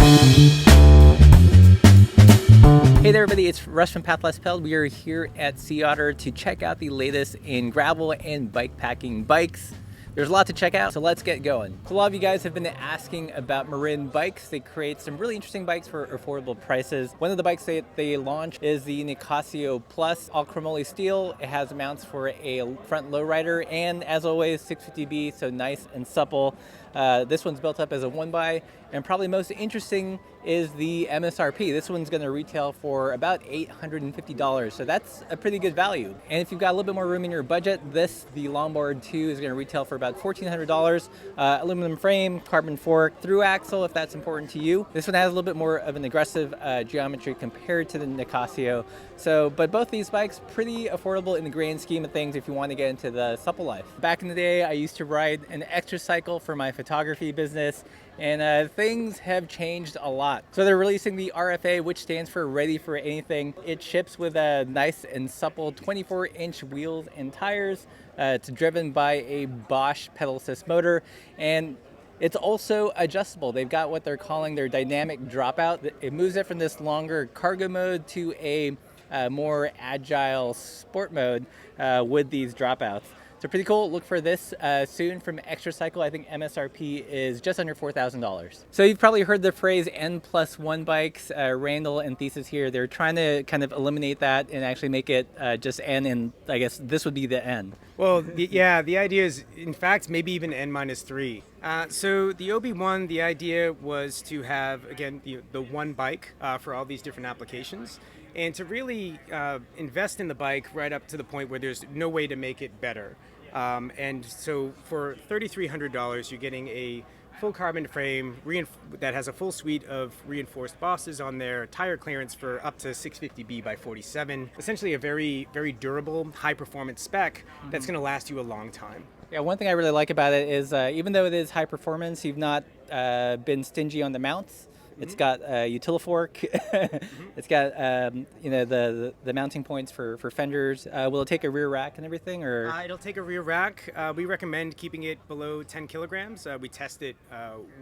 Hey there everybody, it's Russ from Path Less Pedaled. We are here at Sea Otter to check out the latest in gravel and bike packing bikes. There's a lot to check out, so let's get going. So a lot of you guys have been asking about Marin bikes. They create some really interesting bikes for affordable prices. One of the bikes they launched is the Nicasio Plus, all chromoly steel. It has mounts for a front lowrider and, as always, 650B, so nice and supple. This one's built up as a one-by, and probably most interesting is the MSRP. This one's going to retail for about $850, so that's a pretty good value. And if you've got a little bit more room in your budget, the Longboard 2 is going to retail for about $1,400. Aluminum frame, carbon fork, through axle if that's important to you. This one has a little bit more of an aggressive geometry compared to the Nicasio. But both these bikes pretty affordable in the grand scheme of things if you want to get into the supple life. Back in the day, I used to ride an extra cycle for my photography business, and things have changed a lot. So they're releasing the RFA, which stands for Ready for Anything. It ships with a nice and supple 24-inch wheels and tires. It's driven by a Bosch pedal assist motor, and it's also adjustable. They've got what they're calling their dynamic dropout. It moves it from this longer cargo mode to a more agile sport mode with these dropouts. So pretty cool. Look for this soon from Extra Cycle. I think MSRP is just under $4,000. So you've probably heard the phrase N+1 bikes. Randall and Thesis here, they're trying to kind of eliminate that and actually make it just N, and I guess this would be the N. Well, the idea is, in fact, maybe even N-3. So the OB1, the idea was to have, again, the one bike for all these different applications, and to really invest in the bike right up to the point where there's no way to make it better. And so for $3,300, you're getting a full carbon frame that has a full suite of reinforced bosses on there, tire clearance for up to 650B by 47. Essentially a very, very durable, high performance spec that's going to last you a long time. Yeah, one thing I really like about it is even though it is high performance, you've not been stingy on the mounts. It's got a Utilifork. It's got the mounting points for fenders. Will it take a rear rack and everything, or? It'll take a rear rack. We recommend keeping it below 10 kilograms. We test it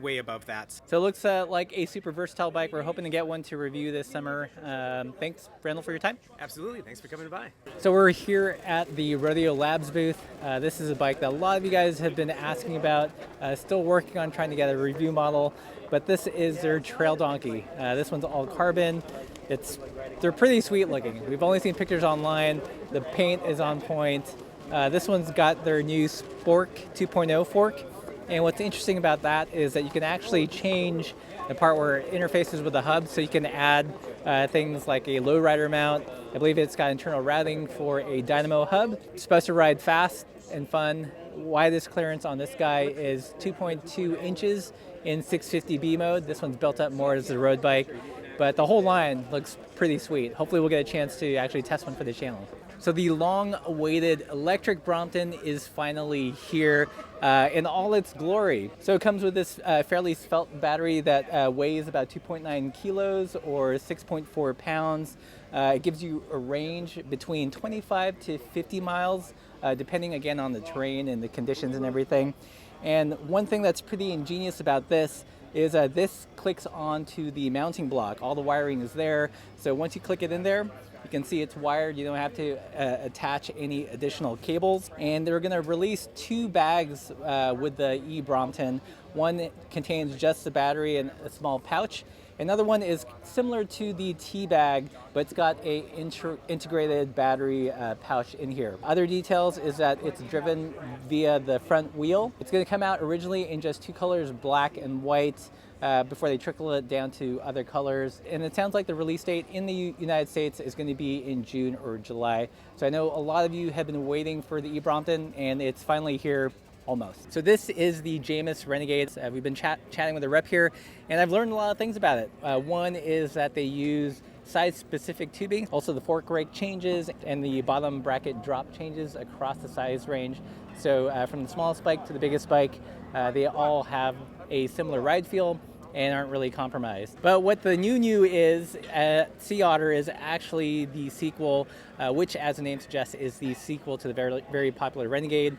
way above that. So it looks like a super versatile bike. We're hoping to get one to review this summer. Thanks, Randall, for your time. Absolutely. Thanks for coming by. So we're here at the Rodeo Labs booth. This is a bike that a lot of you guys have been asking about. Still working on trying to get a review model. But this is their Trail Donkey. This one's all carbon. They're pretty sweet looking. We've only seen pictures online. The paint is on point. This one's got their new Spork 2.0 fork. And what's interesting about that is that you can actually change the part where it interfaces with the hub, so you can add things like a lowrider mount. I believe it's got internal routing for a dynamo hub. It's supposed to ride fast and fun. Widest clearance on this guy is 2.2 inches in 650B mode. This one's built up more as a road bike, but the whole line looks pretty sweet. Hopefully we'll get a chance to actually test one for the channel. So the long-awaited electric Brompton is finally here in all its glory. So it comes with this fairly svelte battery that weighs about 2.9 kilos or 6.4 pounds. It gives you a range between 25 to 50 miles, depending again on the terrain and the conditions and everything. And one thing that's pretty ingenious about this is this clicks onto the mounting block. All the wiring is there. So once you click it in there, you can see it's wired. You don't have to attach any additional cables. And they're going to release 2 bags with the Brompton. One contains just the battery and a small pouch. Another one is similar to the T-Bag, but it's got a integrated battery pouch in here. Other details is that it's driven via the front wheel. It's going to come out originally in just 2 colors, black and white, before they trickle it down to other colors. And it sounds like the release date in the United States is going to be in June or July. So I know a lot of you have been waiting for the Brompton, and it's finally here. Almost. So this is the Jamis Renegades. We've been chatting with the rep here, and I've learned a lot of things about it. One is that they use size-specific tubing. Also, the fork rake changes and the bottom bracket drop changes across the size range. So from the smallest bike to the biggest bike, they all have a similar ride feel. and aren't really compromised. But what the new is, Sea Otter is actually the sequel, which, as the name suggests, is the sequel to the very popular Renegade.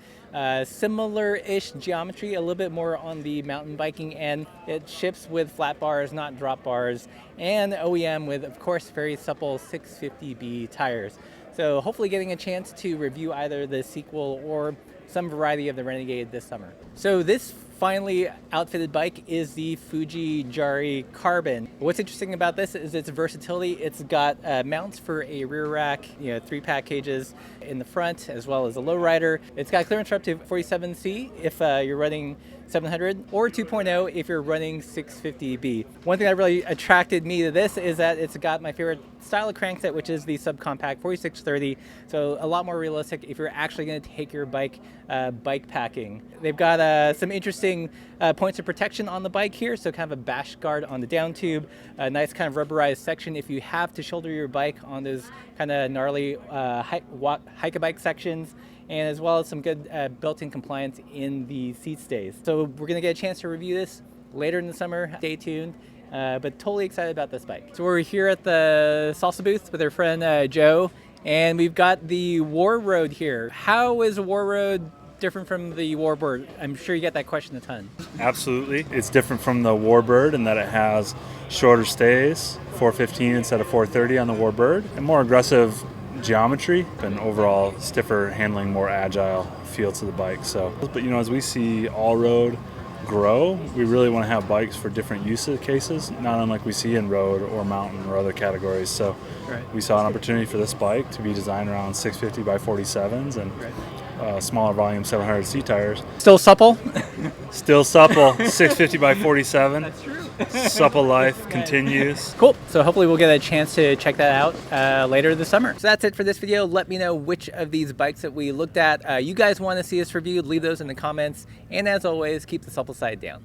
Similar-ish geometry, a little bit more on the mountain biking end. It ships with flat bars, not drop bars, and OEM with, of course, very supple 650B tires. So hopefully getting a chance to review either the sequel or some variety of the Renegade this summer. So this finally outfitted bike is the Fuji Jari Carbon. What's interesting about this is its versatility. It's got mounts for a rear rack, 3-pack cages in the front, as well as a lowrider. It's got clearance for up to 47C if you're running 700, or 2.0 if you're running 650B. One thing that really attracted me to this is that it's got my favorite style of crankset, which is the subcompact 4630. So a lot more realistic if you're actually going to take your bike bike packing. They've got some interesting points of protection on the bike here. So kind of a bash guard on the down tube, a nice kind of rubberized section if you have to shoulder your bike on those kind of gnarly hike-a-bike sections, and as well as some good built-in compliance in the seat stays. So we're going to get a chance to review this later in the summer. Stay tuned, but totally excited about this bike. So we're here at the Salsa booth with our friend Joe, and we've got the Warroad here. How is Warroad different from the Warbird? I'm sure you get that question a ton. Absolutely. It's different from the Warbird in that it has shorter stays, 415 instead of 430 on the Warbird, and more aggressive geometry and overall stiffer handling, more agile feel to the bike. But as we see all-road grow, we really want to have bikes for different use cases, not unlike we see in road or mountain or other categories. So we saw an opportunity for this bike to be designed around 650 by 47s and smaller volume 700C tires. Still supple? Still supple, 650 by 47. That's true. Supple life continues. Cool. So hopefully we'll get a chance to check that out later this summer. So that's it for this video. Let me know which of these bikes that we looked at you guys want to see us reviewed. Leave those in the comments. And as always, keep the supple side down.